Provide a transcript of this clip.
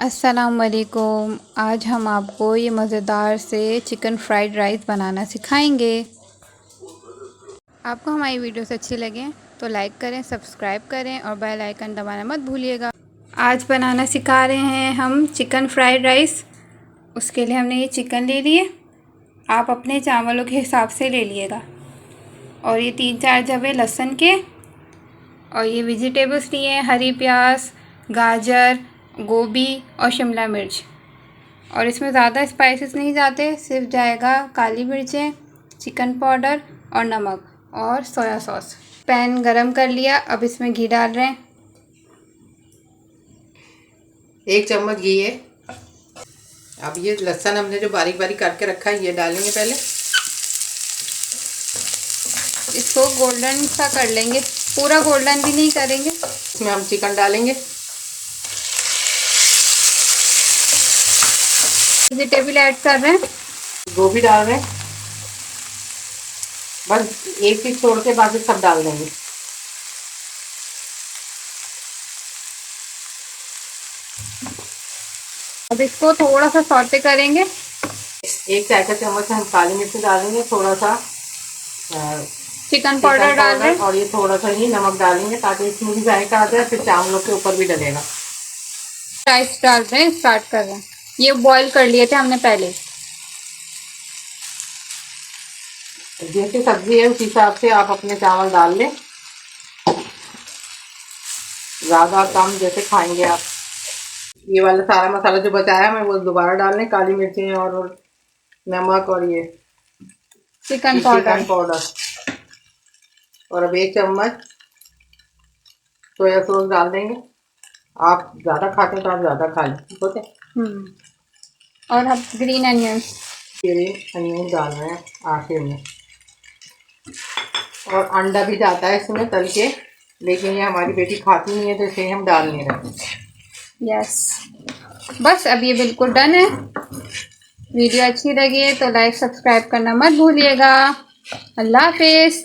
अस्सलाम वालेकुम। आज हम आपको ये मज़ेदार से चिकन फ्राइड राइस बनाना सिखाएंगे। आपको हमारी वीडियोस अच्छी लगें तो लाइक करें, सब्सक्राइब करें और बेल आइकन दबाना मत भूलिएगा। आज बनाना सिखा रहे हैं हम चिकन फ्राइड राइस। उसके लिए हमने ये चिकन ले लिए, आप अपने चावलों के हिसाब से ले लिएगा। और ये 3-4 जबे लहसुन के, और ये वेजिटेबल्स लिए हैं, हरी प्याज, गाजर, गोभी और शिमला मिर्च। और इसमें ज़्यादा स्पाइसेस नहीं जाते, सिर्फ जाएगा काली मिर्चें, चिकन पाउडर और नमक और सोया सॉस। पैन गरम कर लिया, अब इसमें घी डाल रहे हैं। 1 चम्मच घी है। अब ये लहसुन हमने जो बारीक बारीक करके रखा है ये डालेंगे पहले। इसको गोल्डन सा कर लेंगे, पूरा गोल्डन भी नहीं करेंगे। इसमें हम चिकन डालेंगे, वेजिटेबल ऐड कर रहे हैं, गोभी डाल रहे हैं। बस एक चीज छोड़ के बाकी सब डाल देंगे। अब इसको थोड़ा सा सौते करेंगे। 1 चाय का चम्मच हम काली मिर्च डालेंगे, थोड़ा सा चिकन पाउडर डाल रहे हैं और ये थोड़ा सा ही नमक डालेंगे ताकि इसमें भी जायका आ जाए, फिर चावलों के ऊपर भी डलेगा। राइस डाल रहे हैं, स्टार्ट कर रहे हैं। ये बॉईल कर लिए थे हमने पहले। जैसे सब्जी है उस हिसाब से आप अपने चावल डाल लें, ज़्यादा कम जैसे खाएंगे आप। ये वाला सारा मसाला जो बचाया मैं वो दोबारा डाल लें, काली मिर्चें और नमक और ये चिकन पाउडर। और अब 1 चम्मच सोया सॉस डाल देंगे। आप ज़्यादा खाते हैं तो आप ज़्यादा खा लें, ठीक होते। और अब ग्रीन अनियन डाल रहे हैं आखिर में। और अंडा भी जाता है इसमें तल के, लेकिन ये हमारी बेटी खाती नहीं है तो इसे हम डाल नहीं रहे। यस, बस अब ये बिल्कुल डन है। वीडियो अच्छी लगी है तो लाइक सब्सक्राइब करना मत भूलिएगा। अल्लाह हाफिज़।